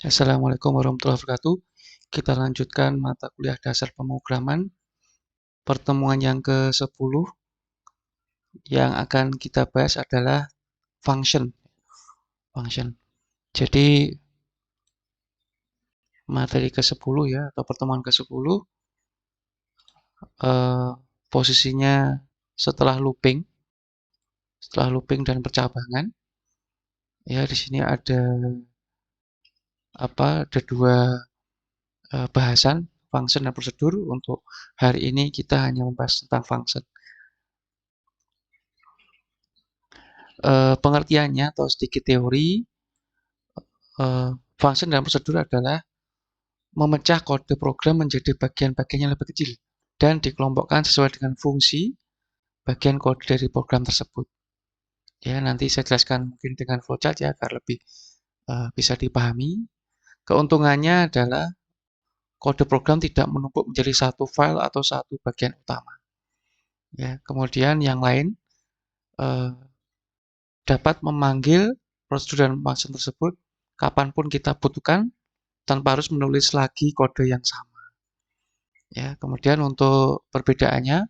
Assalamualaikum warahmatullahi wabarakatuh. Kita lanjutkan mata kuliah dasar pemrograman pertemuan yang ke-10. Yang akan kita bahas adalah function. Jadi materi ke-10 ya, atau pertemuan ke-10 posisinya setelah looping dan percabangan. Ya, di sini ada dua bahasan, function dan prosedur. Untuk hari ini kita hanya membahas tentang function. Pengertiannya atau sedikit teori, function dan prosedur adalah memecah kode program menjadi bagian-bagian yang lebih kecil dan dikelompokkan sesuai dengan fungsi bagian kode dari program tersebut. Ya, nanti saya jelaskan mungkin dengan flowchart ya agar lebih bisa dipahami. Keuntungannya adalah kode program tidak menumpuk menjadi satu file atau satu bagian utama. Ya, kemudian yang lain dapat memanggil prosedur dan function tersebut kapanpun kita butuhkan tanpa harus menulis lagi kode yang sama. Ya, kemudian untuk perbedaannya,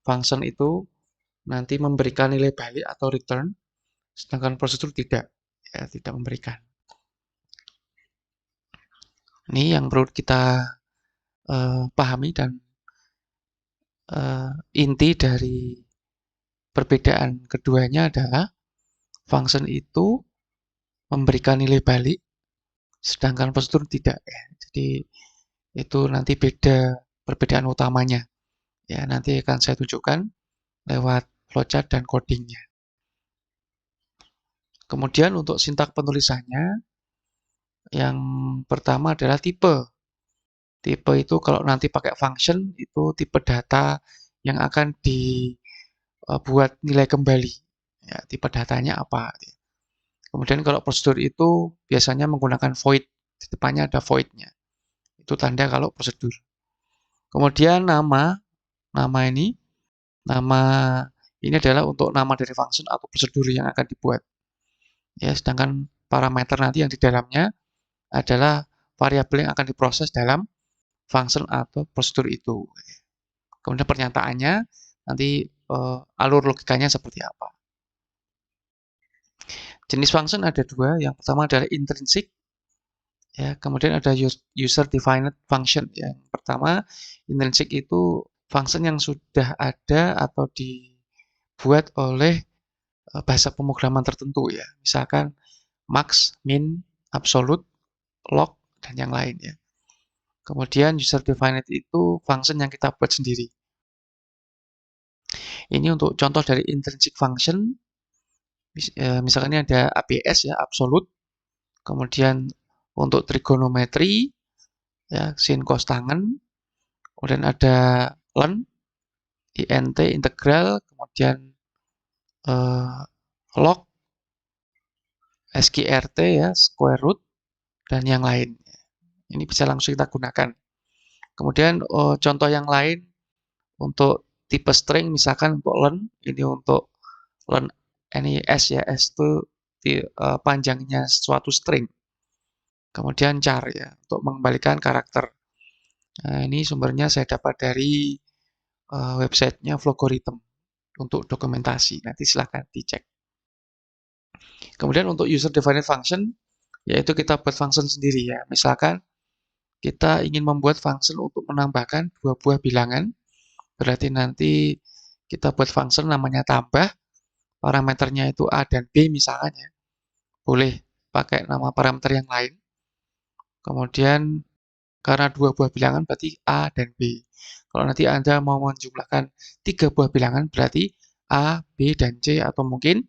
function itu nanti memberikan nilai balik atau return, sedangkan prosedur tidak, ya, tidak memberikan. Ini yang perlu kita pahami dan inti dari perbedaan keduanya adalah function itu memberikan nilai balik, sedangkan prosedur tidak. Ya. Jadi itu nanti beda perbedaan utamanya. Ya, nanti akan saya tunjukkan lewat flowchart dan codingnya. Kemudian untuk sintak penulisannya, yang pertama adalah tipe. Tipe itu kalau nanti pakai function, itu tipe data yang akan dibuat nilai kembali. Ya, tipe datanya apa. Kemudian kalau prosedur itu biasanya menggunakan void. Di depannya ada void-nya. Itu tanda kalau prosedur. Kemudian nama ini adalah untuk nama dari function atau prosedur yang akan dibuat. Ya, sedangkan parameter nanti yang di dalamnya adalah variabel yang akan diproses dalam function atau prosedur itu. Kemudian pernyataannya nanti alur logikanya seperti apa. Jenis function ada dua. Yang pertama adalah intrinsic. Ya, kemudian ada user defined function. Yang pertama, intrinsic itu function yang sudah ada atau dibuat oleh bahasa pemrograman tertentu ya. Misalkan max, min, absolute, log, dan yang lain ya. Kemudian user defined itu function yang kita buat sendiri. Ini untuk contoh dari intrinsic function. Misalkan ini ada ABS ya, absolute. Kemudian untuk trigonometri ya, sin cos tangen. Kemudian ada len, int integral, kemudian log, sqrt ya, square root, dan yang lain. Ini bisa langsung kita gunakan. Kemudian contoh yang lain untuk tipe string, misalkan untuk len, ini untuk len, ini s ya, s itu panjangnya suatu string. Kemudian char ya, untuk mengembalikan karakter. Nah, ini sumbernya saya dapat dari websitenya Vlogorithm untuk dokumentasi. Nanti silahkan dicek. Kemudian untuk user defined function, yaitu kita buat function sendiri ya. Misalkan kita ingin membuat function untuk menambahkan dua buah bilangan, berarti nanti kita buat function namanya tambah, parameternya itu A dan B misalkan ya. Boleh pakai nama parameter yang lain. Kemudian karena dua buah bilangan berarti A dan B. Kalau nanti Anda mau menjumlahkan tiga buah bilangan berarti A, B, dan C atau mungkin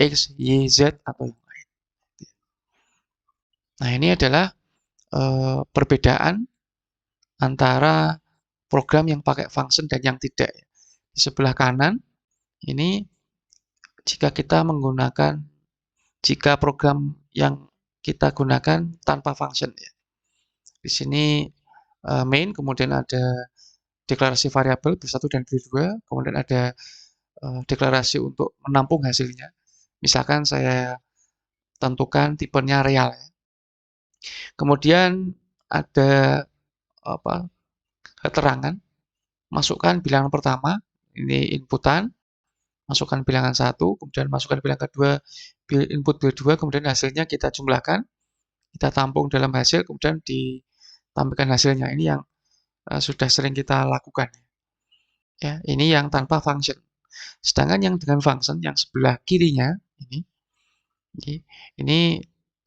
X, Y, Z atau yang lain. Nah, ini adalah perbedaan antara program yang pakai function dan yang tidak. Di sebelah kanan ini jika program yang kita gunakan tanpa function ya. Di sini main, kemudian ada deklarasi variabel B1 dan B2, kemudian ada deklarasi untuk menampung hasilnya. Misalkan saya tentukan tipenya real ya. Kemudian ada apa keterangan, masukkan bilangan pertama, ini inputan, masukkan bilangan 1, kemudian masukkan bilangan kedua, input bill 2, kemudian hasilnya kita jumlahkan, kita tampung dalam hasil, kemudian ditampilkan hasilnya. Ini yang sudah sering kita lakukan. Ya, ini yang tanpa function. Sedangkan yang dengan function, yang sebelah kirinya, ini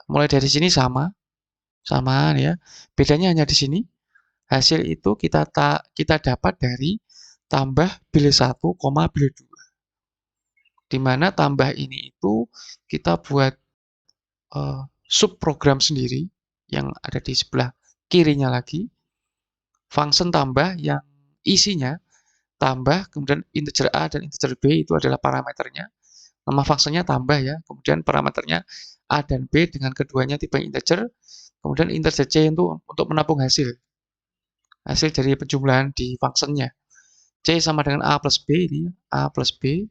mulai dari sini sama ya. Bedanya hanya di sini, hasil itu kita dapat dari tambah bill 1, bill 2. Di mana tambah ini itu kita buat subprogram sendiri yang ada di sebelah kirinya lagi. Function tambah yang isinya tambah, kemudian integer A dan integer B itu adalah parameternya. Nama fungsinya tambah ya, kemudian parameternya A dan B dengan keduanya tipe integer, kemudian integer C itu untuk menampung hasil dari penjumlahan di fungsinya. C sama dengan A plus B, ini A plus B,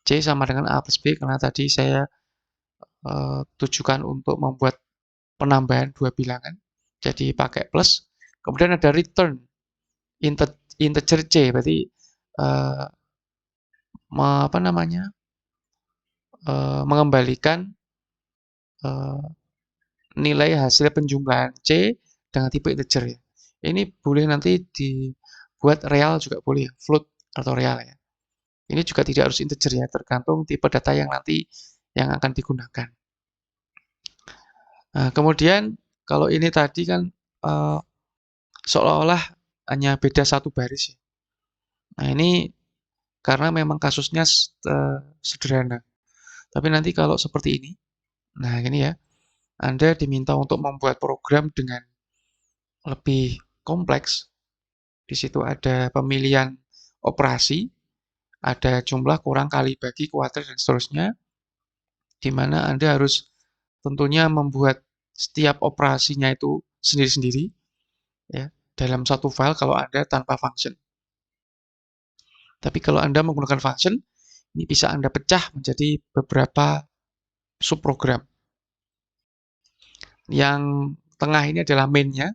C sama dengan A plus B, karena tadi saya tujukan untuk membuat penambahan dua bilangan, jadi pakai plus. Kemudian ada return, integer C, berarti mengembalikan nilai hasil penjumlahan C dengan tipe integer ya. Ini boleh nanti dibuat real juga boleh, float atau real ya. Ini juga tidak harus integer ya, tergantung tipe data yang nanti yang akan digunakan. Nah, kemudian kalau ini tadi kan seolah-olah hanya beda satu baris ya. Nah, ini karena memang kasusnya sederhana. Tapi nanti kalau seperti ini, nah ini ya, Anda diminta untuk membuat program dengan lebih kompleks. Di situ ada pemilihan operasi, ada jumlah, kurang, kali, bagi, kuadrat, dan seterusnya, di mana Anda harus tentunya membuat setiap operasinya itu sendiri-sendiri ya, dalam satu file kalau Anda tanpa function. Tapi kalau Anda menggunakan function, ini bisa Anda pecah menjadi beberapa subprogram. Yang tengah ini adalah main-nya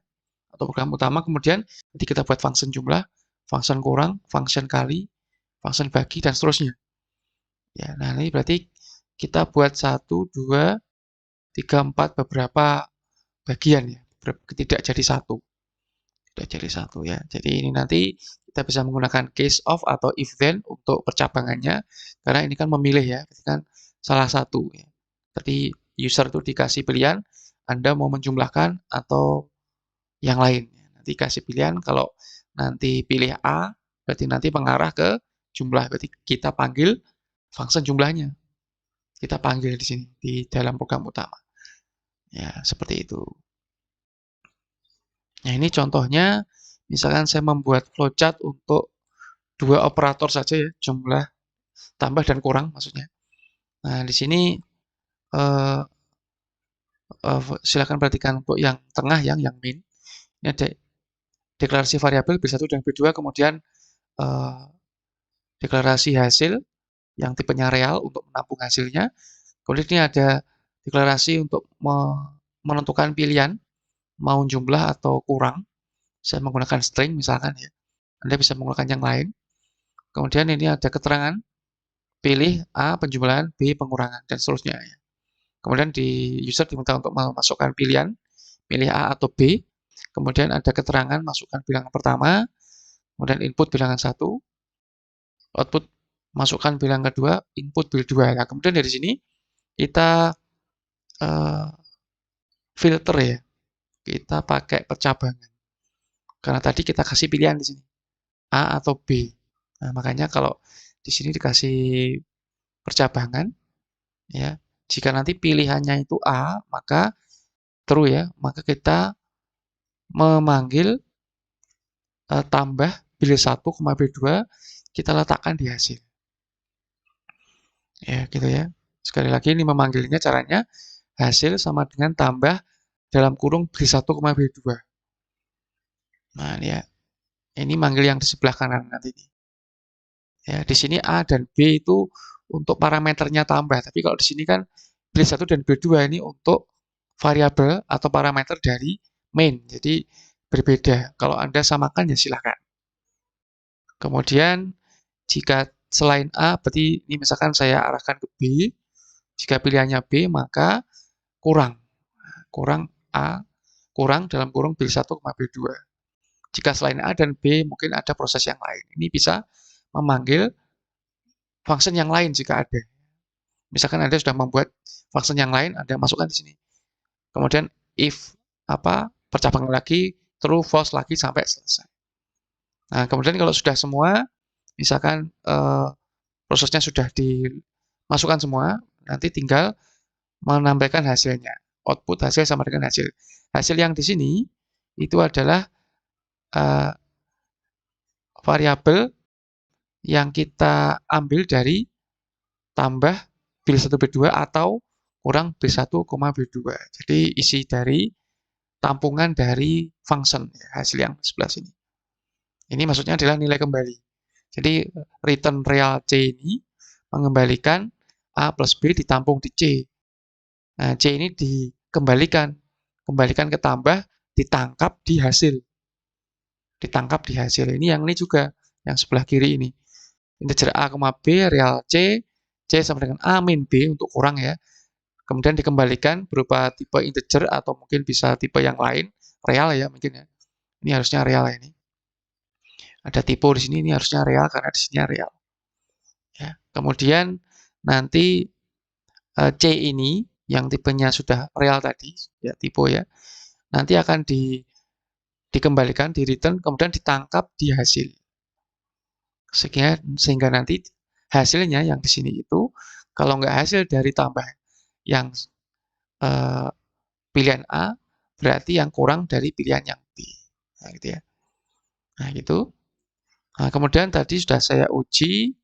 atau program utama, kemudian nanti kita buat function jumlah, function kurang, function kali, function bagi, dan seterusnya. Ya, nah ini berarti kita buat 1, 2, 3, 4 beberapa bagian ya, tidak jadi satu. Tidak jadi satu ya. Jadi ini nanti kita bisa menggunakan case of atau if then untuk percabangannya, karena ini kan memilih ya, kan salah satu ya. Tadi user itu dikasih pilihan, Anda mau menjumlahkan atau yang lain. Nanti kasih pilihan, kalau nanti pilih A, berarti nanti mengarah ke jumlah, berarti kita panggil function jumlahnya. Kita panggil di sini, di dalam program utama. Ya, seperti itu. Nah, ini contohnya, misalkan saya membuat flowchart untuk dua operator saja ya, jumlah, tambah dan kurang maksudnya. Nah, di sini silakan perhatikan untuk yang tengah yang main. Ini ada deklarasi variabel B1 dan B2, kemudian deklarasi hasil yang tipenya real untuk menampung hasilnya. Kemudian ini ada deklarasi untuk menentukan pilihan, mau jumlah atau kurang. Saya menggunakan string misalkan ya. Anda bisa menggunakan yang lain. Kemudian ini ada keterangan, pilih A penjumlahan, B pengurangan, dan seterusnya ya. Kemudian di user diminta untuk memasukkan pilihan, pilih A atau B. Kemudian ada keterangan, masukkan bilangan pertama, kemudian input bilangan 1, output masukkan bilangan kedua, input bill 2. Nah, kemudian dari sini kita filter ya, kita pakai percabangan. Karena tadi kita kasih pilihan di sini, A atau B. Nah, makanya kalau di sini dikasih percabangan, ya, jika nanti pilihannya itu A, maka true ya, maka kita memanggil tambah bill 1, bill 2, kita letakkan di hasil. Ya, gitu ya. Sekali lagi ini memanggilnya caranya hasil sama dengan tambah dalam kurung bill 1, bill 2. Nah, ini ya. Ini manggil yang di sebelah kanan nanti ini. Ya, di sini A dan B itu untuk parameternya tambah, tapi kalau di sini kan bill 1 dan bill 2 ini untuk variabel atau parameter dari main. Jadi berbeda. Kalau Anda samakan ya silahkan. Kemudian jika selain A, berarti ini misalkan saya arahkan ke B. Jika pilihannya B, maka kurang. Kurang A, kurang dalam kurung B1, B2. Jika selain A dan B, mungkin ada proses yang lain. Ini bisa memanggil function yang lain jika ada. Misalkan Anda sudah membuat function yang lain, Anda masukkan di sini. Kemudian if percabangan lagi, true, false lagi sampai selesai. Nah, kemudian kalau sudah semua, misalkan prosesnya sudah dimasukkan semua, nanti tinggal menambahkan hasilnya. Output hasil sama dengan hasil. Hasil yang di sini itu adalah variabel yang kita ambil dari tambah B1, B2 atau kurang B1, B2. Jadi isi dari tampungan dari function, hasil yang sebelah sini. Ini maksudnya adalah nilai kembali. Jadi return real C ini mengembalikan A plus B ditampung di C. Nah, C ini dikembalikan ke tambah, ditangkap di hasil. Ditangkap di hasil. Ini yang ini juga, yang sebelah kiri ini. Integer A, B, real C sama dengan A min B untuk kurang ya. Kemudian dikembalikan berupa tipe integer atau mungkin bisa tipe yang lain, real ya mungkin ya. Ini harusnya real ya ini. Ada tipe di sini, ini harusnya real karena di sini real. Ya. Kemudian nanti C ini yang tipenya sudah real tadi, ya tipe ya, nanti akan dikembalikan, di return, kemudian ditangkap di hasil. Sehingga nanti hasilnya yang di sini itu, kalau nggak hasil dari tambah yang pilihan A, berarti yang kurang dari pilihan yang B. Nah, gitu ya. Nah, gitu. Nah, kemudian tadi sudah saya uji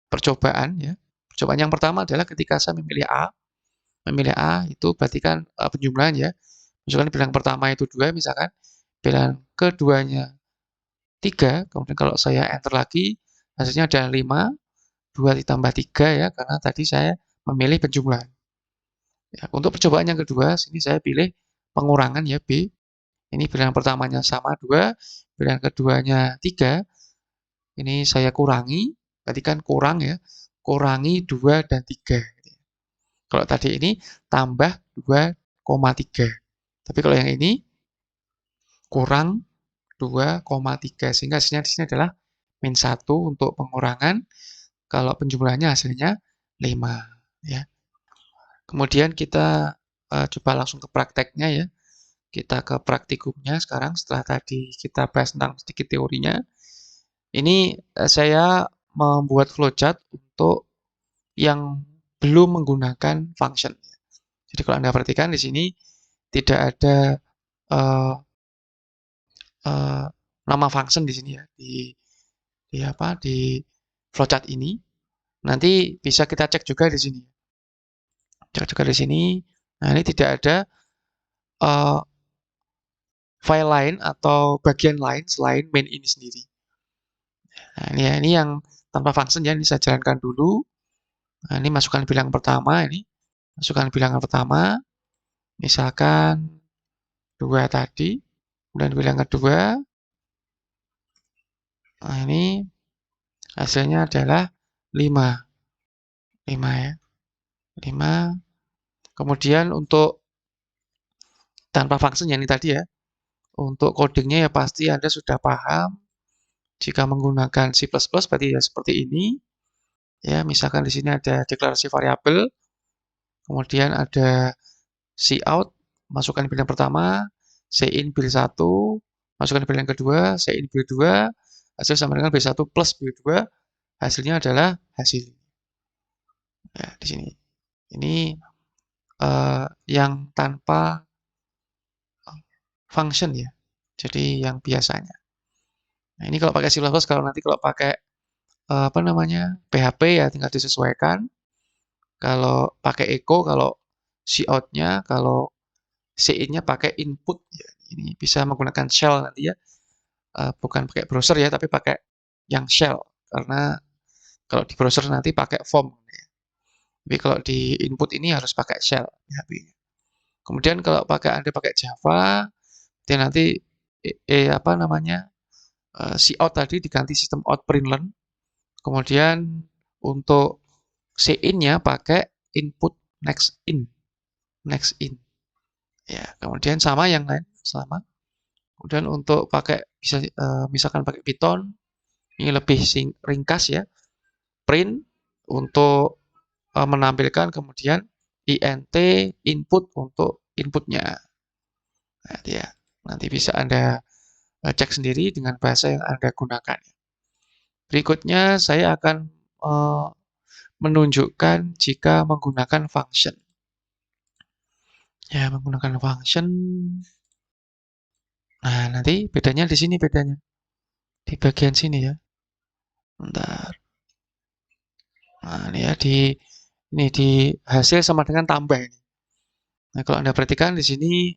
percobaan ya. Percobaan yang pertama adalah ketika saya memilih A itu berarti kan penjumlahan ya. Misalkan pilihan pertama itu 2 misalkan, pilihan keduanya 3, kemudian kalau saya enter lagi, hasilnya ada 5, 2 ditambah 3 ya, karena tadi saya memilih penjumlahan. Ya, untuk percobaan yang kedua, sini saya pilih pengurangan ya, B. Ini pilihan pertamanya sama 2, pilihan keduanya 3, ini saya kurangi, berarti kan kurang ya, kurangi 2 dan 3. Kalau tadi ini tambah 2,3. Tapi kalau yang ini kurang 2,3, sehingga hasilnya di sini adalah min 1 untuk pengurangan, kalau penjumlahannya hasilnya 5 ya. Kemudian kita coba langsung ke prakteknya ya. Kita ke praktikumnya sekarang setelah tadi kita bahas tentang sedikit teorinya. Ini saya membuat flowchart untuk yang belum menggunakan function. Jadi kalau Anda perhatikan di sini tidak ada nama function di sini ya, di flowchart ini. Nanti bisa kita cek juga di sini. Cek juga di sini. Nah, ini tidak ada file lain atau bagian lain selain main ini sendiri. Nah, ini ya, ini yang tanpa function ya, ini saya jalankan dulu. Nah, ini masukkan bilangan pertama ini. Masukkan bilangan pertama. Misalkan 2 tadi. Kemudian bilangan kedua. Nah, ini hasilnya adalah 5. 5 ya. 5. Kemudian untuk tanpa function yang ini tadi ya. Untuk codingnya ya pasti Anda sudah paham. Jika menggunakan C++ berarti ya seperti ini. Ya, misalkan di sini ada deklarasi variabel. Kemudian ada cout, masukkan pilihan pertama, cin bil 1, masukkan pilihan kedua, cin bil 2, hasil sama dengan B1 plus bil 2, hasilnya adalah hasil. Ya, di sini. Ini yang tanpa function ya. Jadi yang biasanya. Nah, ini kalau pakai C++, kalau nanti kalau pakai PHP ya tinggal disesuaikan. Kalau pakai echo, kalau cout-nya, kalau cin-nya pakai input ya. Ini bisa menggunakan shell nanti ya. Bukan pakai browser ya, tapi pakai yang shell. Karena kalau di browser nanti pakai form. Ya. Tapi kalau di input ini harus pakai shell PHP. Kemudian kalau Anda pakai Java, dia nanti apa namanya, cout tadi diganti sistem out println. Kemudian untuk in-nya pakai input next in. Ya, kemudian sama yang lain sama. Kemudian untuk pakai bisa misalkan pakai Python, ini lebih ringkas ya. Print untuk menampilkan, kemudian int input untuk inputnya. Nah, ya, nanti bisa Anda cek sendiri dengan bahasa yang Anda gunakan. Berikutnya saya akan menunjukkan jika menggunakan function. Ya, menggunakan function. Nah, nanti bedanya di sini bedanya. Di bagian sini ya. Bentar. Nah, ini ya di hasil sama dengan tambah ini. Nah, kalau Anda perhatikan di sini,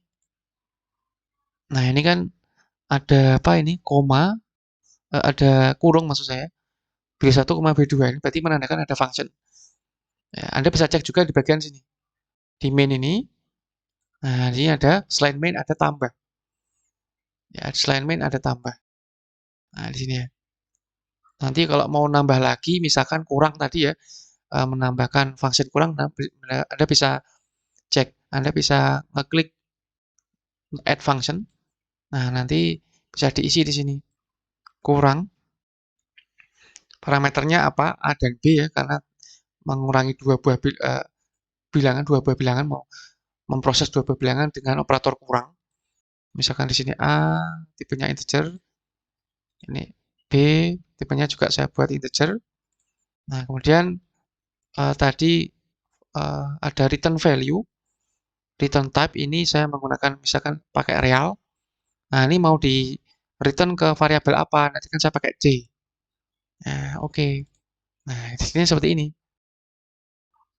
nah ini kan ada apa ini? Koma, ada kurung maksud saya. B1, B2 ini berarti menandakan ada function. Ya, Anda bisa cek juga di bagian sini. Di main ini, nah di sini ada selain main ada tambah. Ya, selain main ada tambah. Nah, di sini ya. Nanti kalau mau nambah lagi, misalkan kurang tadi ya, menambahkan function kurang, Anda bisa cek. Anda bisa ngeklik add function. Nah, nanti bisa diisi di sini. Kurang. Parameternya apa? A dan B ya, karena mengurangi bilangan, dua buah bilangan, mau memproses dua buah bilangan dengan operator kurang. Misalkan di sini A, tipenya integer. Ini B, tipenya juga saya buat integer. Nah, kemudian tadi ada return value. Return type ini saya menggunakan misalkan pakai real. Nah, ini mau di return ke variabel apa? Nanti kan saya pakai C. Nah, oke. Nah, di sini seperti ini.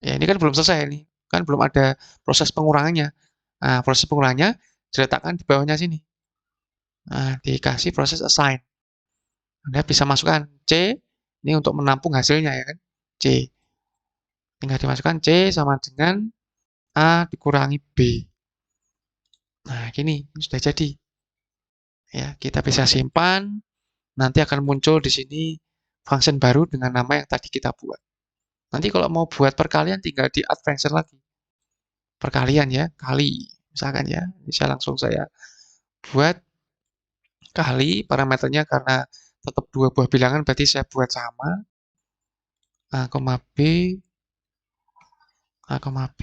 Ya, ini kan belum selesai ini. Kan belum ada proses pengurangannya. Nah, proses pengurangannya diletakkan di bawahnya sini. Nah, dikasih proses assign. Anda bisa masukkan C, ini untuk menampung hasilnya ya kan. C. Tinggal dimasukkan C sama dengan A dikurangi B. Nah, gini, sudah jadi. Ya, kita bisa simpan. Nanti akan muncul di sini function baru dengan nama yang tadi kita buat. Nanti kalau mau buat perkalian tinggal di add function lagi. Perkalian ya, kali. Misalkan ya, bisa langsung saya buat kali parameternya karena tetap dua buah bilangan berarti saya buat sama. A, B, A, B,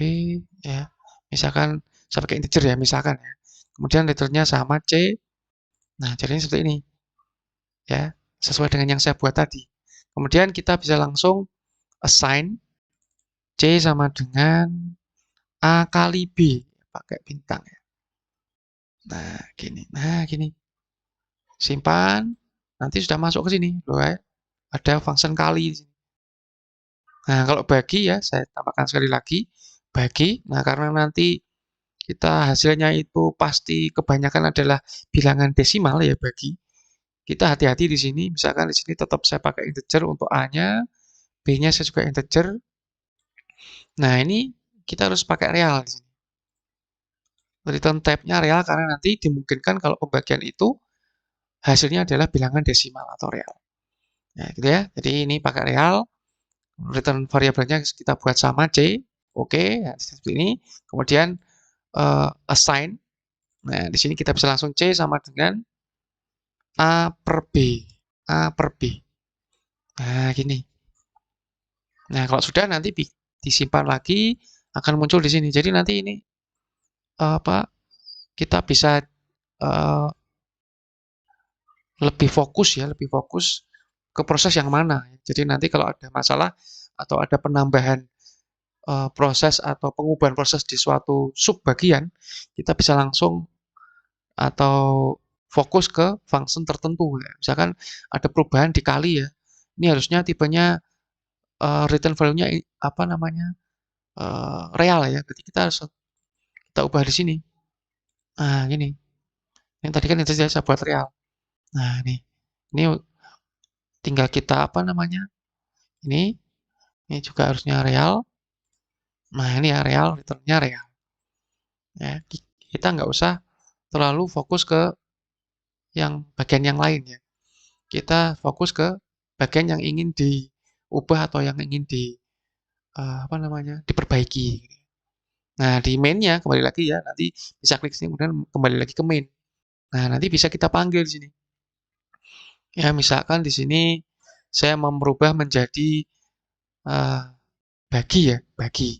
ya. Misalkan saya pakai integer ya, misalkan ya. Kemudian letternya sama C. Nah, jadinya seperti ini. Ya, sesuai dengan yang saya buat tadi. Kemudian kita bisa langsung assign C sama dengan A kali B. Pakai bintang ya. Nah, gini. Nah, gini. Simpan. Nanti sudah masuk ke sini. Loh, ya. Ada function kali di sini. Nah, kalau bagi ya, saya tambahkan sekali lagi. Bagi. Nah, karena nanti kita hasilnya itu pasti kebanyakan adalah bilangan desimal ya bagi. Kita hati-hati di sini. Misalkan di sini tetap saya pakai integer untuk A-nya. B-nya saya juga integer. Nah, ini kita harus pakai real di sini. Return type-nya real karena nanti dimungkinkan kalau pembagian itu hasilnya adalah bilangan desimal atau real. Nah, gitu ya. Jadi ini pakai real. Return variabelnya kita buat sama C. Oke, ya, seperti ini. Kemudian assign. Nah, di sini kita bisa langsung C sama dengan A per B. A per B. Nah, gini. Nah, kalau sudah nanti disimpan lagi akan muncul di sini. Jadi nanti ini apa kita bisa uh, lebih fokus ke proses yang mana. Jadi nanti kalau ada masalah atau ada penambahan proses atau pengubahan proses di suatu sub bagian, kita bisa langsung atau fokus ke function tertentu. Misalkan ada perubahan dikali ya, ini harusnya tipenya return value-nya apa namanya real ya. Berarti kita harus kita ubah di sini. Nah, gini. Yang tadi kan itu saya buat real. Nah, ini tinggal kita apa namanya? Ini juga harusnya real. Nah, ini ya real, returnnya real. Ya, kita nggak usah terlalu fokus ke yang bagian yang lain ya. Kita fokus ke bagian yang ingin diubah atau yang ingin apa namanya, diperbaiki. Nah, di main-nya kembali lagi ya, nanti bisa klik sini kemudian kembali lagi ke main. Nah, nanti bisa kita panggil di sini. Ya, misalkan di sini saya mau merubah menjadi uh, bagi ya, bagi.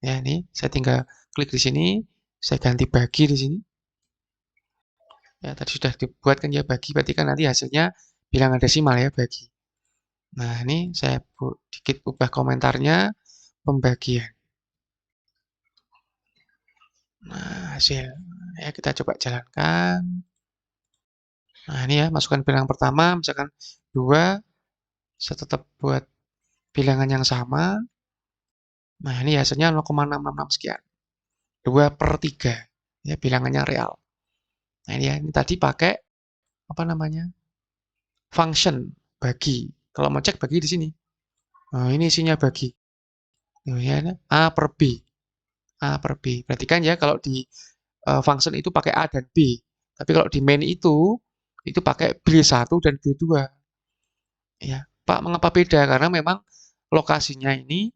Ya, ini saya tinggal klik di sini, saya ganti bagi di sini. Ya, tadi sudah dibuat kan ya bagi, berarti kan nanti hasilnya bilangan desimal ya bagi. Nah, ini saya dikit ubah komentarnya, pembagian. Nah, hasil. Ya, kita coba jalankan. Nah, ini ya, masukkan bilangan pertama, misalkan 2, saya tetap buat bilangan yang sama. Nah, ini hasilnya 0,666 sekian. 2/3. Ya, bilangannya real. Nah, ini ya, ini tadi pakai apa namanya? Function bagi. Kalau mau cek bagi di sini. Nah, ini isinya bagi. Nah, ya, A per B. A per B. Berarti kan ya kalau di function itu pakai A dan B. Tapi kalau di main itu pakai B1 dan B2. Ya, Pak, mengapa beda? Karena memang lokasinya ini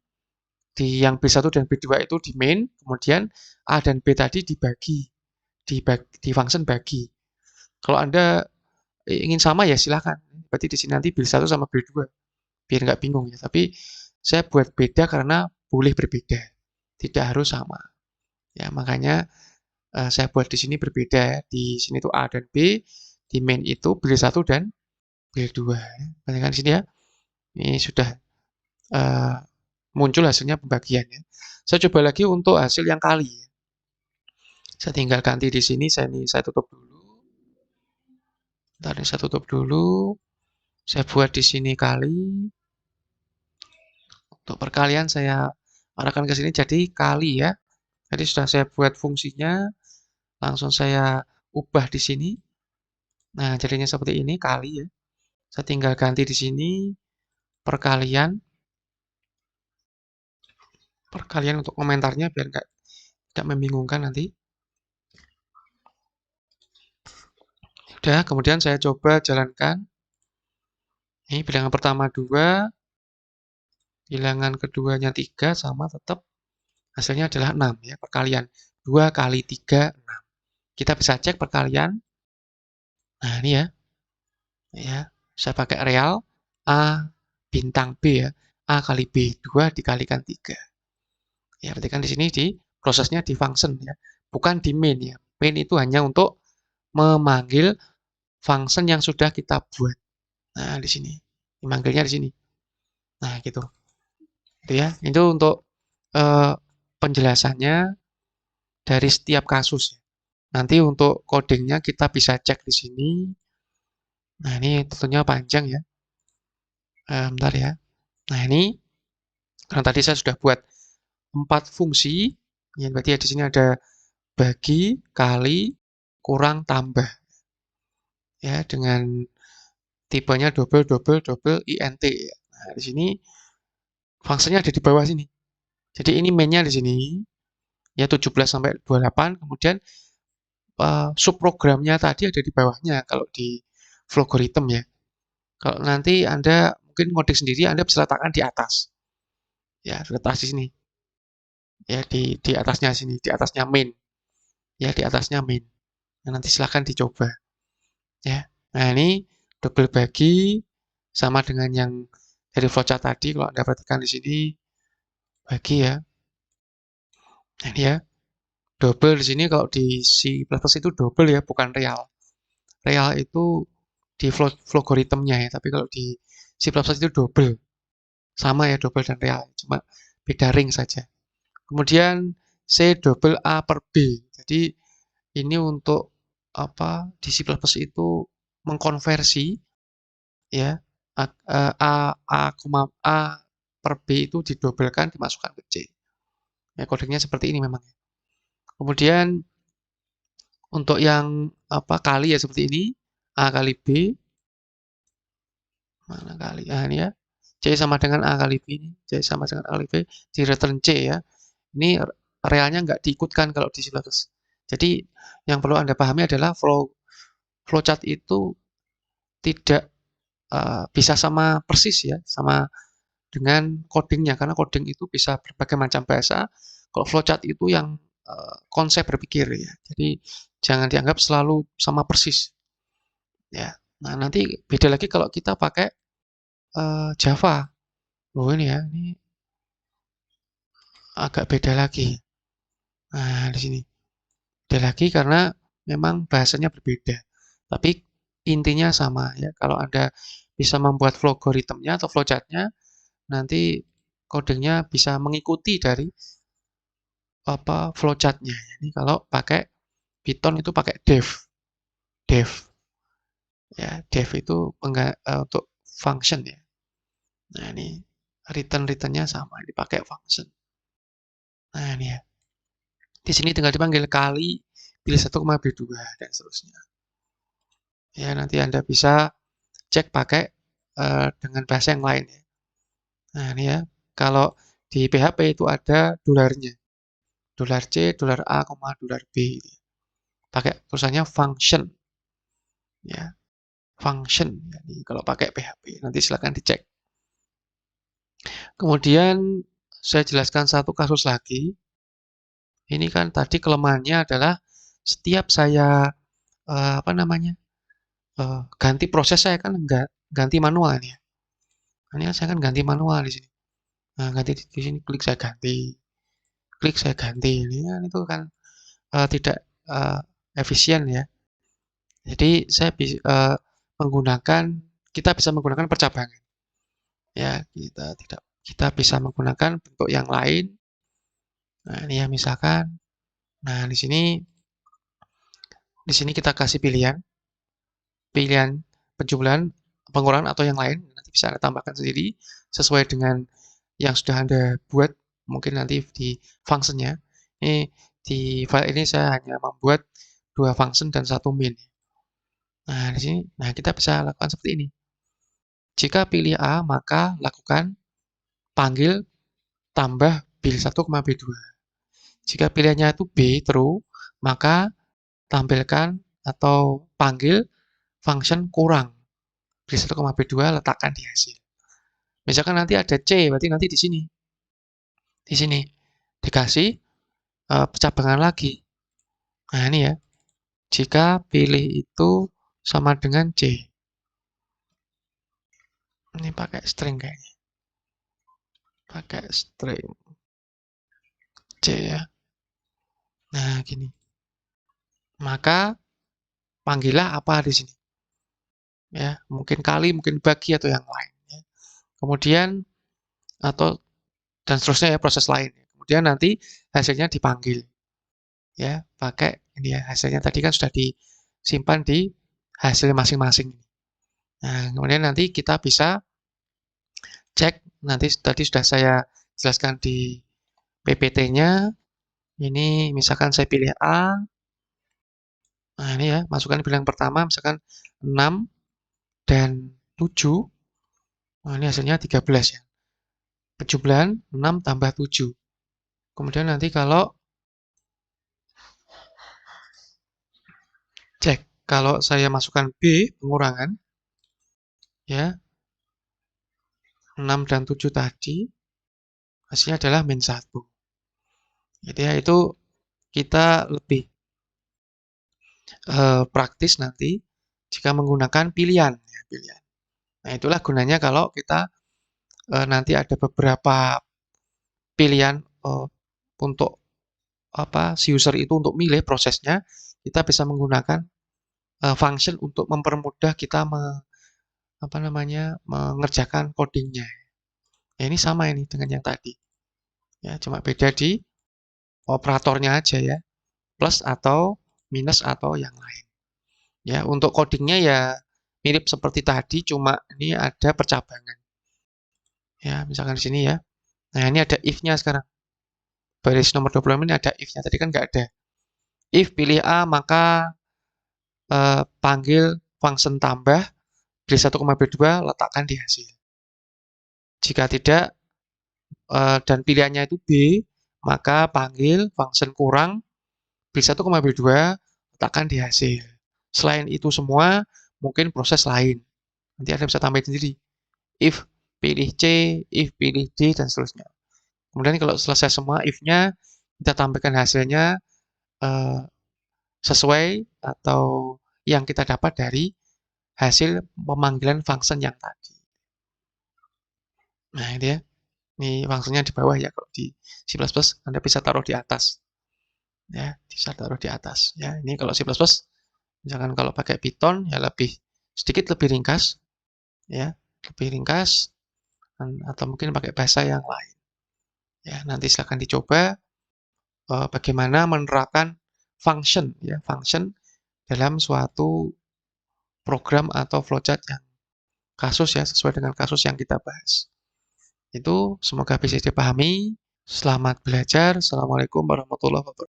di yang B1 dan B2 itu di main, kemudian A dan B tadi dibagi, di function bagi. Kalau Anda ingin sama ya silahkan. Berarti di sini nanti B1 sama B2, biar nggak bingung ya. Tapi saya buat beda karena boleh berbeda, tidak harus sama. Ya, makanya saya buat di sini berbeda ya. Di sini tuh A dan B, di main itu B1 dan B2. Perhatikan di sini ya. Ini sudah uh, muncul hasilnya pembagiannya. Saya coba lagi untuk hasil yang kali. Saya tinggal ganti di sini, saya tutup dulu. Tadi saya tutup dulu. Saya buat di sini kali. Untuk perkalian saya arahkan ke sini jadi kali ya. Jadi sudah saya buat fungsinya, langsung saya ubah di sini. Nah, jadinya seperti ini kali ya. Saya tinggal ganti di sini perkalian. Perkalian untuk komentarnya biar nggak membingungkan nanti. Udah, kemudian saya coba jalankan. Ini bilangan pertama 2, bilangan keduanya 3, sama tetap hasilnya adalah 6 ya, perkalian. 2 kali 3, 6. Kita bisa cek perkalian. Nah, ini ya. Ya, saya pakai real A bintang B ya. A kali B, 2 dikalikan 3. Ya, berarti kan di sini prosesnya di function ya, bukan di main ya. Main itu hanya untuk memanggil function yang sudah kita buat. Nah, di sini. Memanggilnya di sini. Nah, gitu. Itu ya. Itu untuk eh, penjelasannya dari setiap kasus. Nanti untuk codingnya kita bisa cek di sini. Nah, ini tentunya panjang ya. Bentar ya. Nah, ini karena tadi saya sudah buat 4 fungsi. Ya, berarti ya di sini ada bagi, kali, kurang, tambah. Ya, dengan tipenya double, double, double, int. Nah, di sini fungsinya ada di bawah sini. Jadi ini mainnya di sini. Ya, 17 sampai 28. Kemudian subprogramnya tadi ada di bawahnya kalau di Vlogorithm ya. Kalau nanti Anda mungkin ngoding sendiri, Anda bisa letakkan di atas. Ya, di atas di sini. Ya, di atasnya sini, di atasnya main. Ya, di atasnya main. Nah, nanti silahkan dicoba. Ya. Nah, ini double bagi sama dengan yang dari flowchart tadi. Kalau Anda perhatikan di sini, bagi ya. Nah, ini ya. Double di sini kalau di C++ itu double ya, bukan real. Real itu di Vlogoritmnya ya, tapi kalau di C++ itu double. Sama ya double dan real, cuma beda ring saja. Kemudian C double A per B. Jadi ini untuk apa di C++ itu mengkonversi ya A per B itu didobelkan dimasukkan ke C. Ya, kodenya seperti ini memang. Kemudian untuk yang apa kali ya seperti ini A kali B mana kali ini ya C sama dengan A kali B ini C sama dengan A kali B di return C ya. Ini realnya nggak diikutkan kalau di C++. Jadi yang perlu Anda pahami adalah flowchart itu tidak bisa sama persis ya, sama dengan codingnya, karena coding itu bisa berbagai macam bahasa. Kalau flowchart itu yang konsep berpikir ya. Jadi jangan dianggap selalu sama persis. Ya. Nah, nanti beda lagi kalau kita pakai Java. Loh ini ya, ini agak beda lagi. Nah, di sini beda lagi karena memang bahasanya berbeda. Tapi intinya sama ya. Kalau Anda bisa membuat flowgoritmnya atau flowchartnya, nanti codingnya bisa mengikuti dari flowchartnya. Ini kalau pakai Python itu pakai dev ya. Dev itu untuk function ya. Nah ini returnnya sama, dipakai function. Nah ini ya. Di sini tinggal dipanggil kali, pilih 1, pilih 2 dan seterusnya. Ya nanti Anda bisa cek pakai dengan bahasa yang lain ya. Nah ini ya. Kalau di PHP itu ada dolarnya. Dolar $C, dolar $A, dolar $B. Pakai tulisannya function. Ya, function. Jadi kalau pakai PHP, nanti silakan dicek. Kemudian saya jelaskan satu kasus lagi. Ini kan tadi kelemahannya adalah setiap saya ganti proses, saya kan nggak ganti manual ya. Ini saya kan ganti manual di sini. Nah, ganti di sini klik saya ganti, klik saya ganti. Ini kan itu kan tidak efisien ya. Jadi saya kita bisa menggunakan percabangan. Ya, kita bisa menggunakan bentuk yang lain. Nah, ini ya misalkan. Nah, di sini kita kasih pilihan penjumlahan, pengurangan atau yang lain. Nanti bisa Anda tambahkan sendiri sesuai dengan yang sudah Anda buat. Mungkin nanti di functionnya. Ini di file ini saya hanya membuat 2 function dan 1 main. Nah, di sini, kita bisa lakukan seperti ini. Jika pilih A, maka lakukan panggil tambah pilih 1, pilih 2. Jika pilihannya itu B, true, maka tampilkan atau panggil function kurang. Pilih 1, pilih 2, letakkan di hasil. Misalkan nanti ada C, berarti nanti di sini. Di sini. Dikasih percabangan lagi. Nah, ini ya. Jika pilih itu sama dengan C. Ini pakai string kayaknya. Pakai string C ya. Nah, gini. Maka panggillah apa di sini. Ya, mungkin kali, mungkin bagi atau yang lain ya. Kemudian dan seterusnya ya, proses lain. Kemudian nanti hasilnya dipanggil. Ya, pakai ini ya, hasilnya tadi kan sudah disimpan di hasil masing-masing. Nah, kemudian nanti kita bisa cek, nanti tadi sudah saya jelaskan di PPT-nya. Ini misalkan saya pilih A. Nah, ini ya, masukkan pilihan pertama, misalkan 6 dan 7. Nah, ini hasilnya 13 ya. Penjumlahan 6 tambah 7. Kemudian nanti kalau cek, kalau saya masukkan B, pengurangan, ya, 6 dan 7 tadi, hasilnya adalah min 1. Jadi ya, itu kita lebih praktis nanti jika menggunakan pilihan. Ya, pilihan. Nah, itulah gunanya kalau kita nanti ada beberapa pilihan untuk si user itu untuk milih prosesnya, kita bisa menggunakan function untuk mempermudah kita mengerjakan codingnya. Ya, ini sama ini dengan yang tadi. Ya, cuma beda di operatornya aja ya. Plus atau minus atau yang lain. Ya, untuk codingnya ya mirip seperti tadi, cuma ini ada percabangan. Ya, misalkan di sini ya. Nah, ini ada if-nya sekarang. Baris nomor 26 ini ada if-nya. Tadi kan nggak ada. If pilih A, maka panggil function tambah, pilih 1, pilih 2, letakkan di hasil. Jika tidak, dan pilihannya itu B, maka panggil function kurang B1, B2, letakkan di hasil. Selain itu semua, mungkin proses lain. Nanti Anda bisa tambahin sendiri. If pilih C, if pilih D, dan seterusnya. Kemudian kalau selesai semua if-nya, kita tampilkan hasilnya sesuai atau yang kita dapat dari hasil pemanggilan function yang tadi. Nah, ini ya. Ini functionnya di bawah ya. Kalau di C++ Anda bisa taruh di atas. Ya, bisa taruh di atas. Ya, ini kalau C++, misalkan kalau pakai Python ya sedikit lebih ringkas, ya, lebih ringkas, atau mungkin pakai bahasa yang lain. Ya, nanti silakan dicoba bagaimana menerapkan function, ya, function dalam suatu program atau flowchart yang kasus ya sesuai dengan kasus yang kita bahas. Itu semoga bisa dipahami. Selamat belajar. Assalamualaikum warahmatullahi wabarakatuh.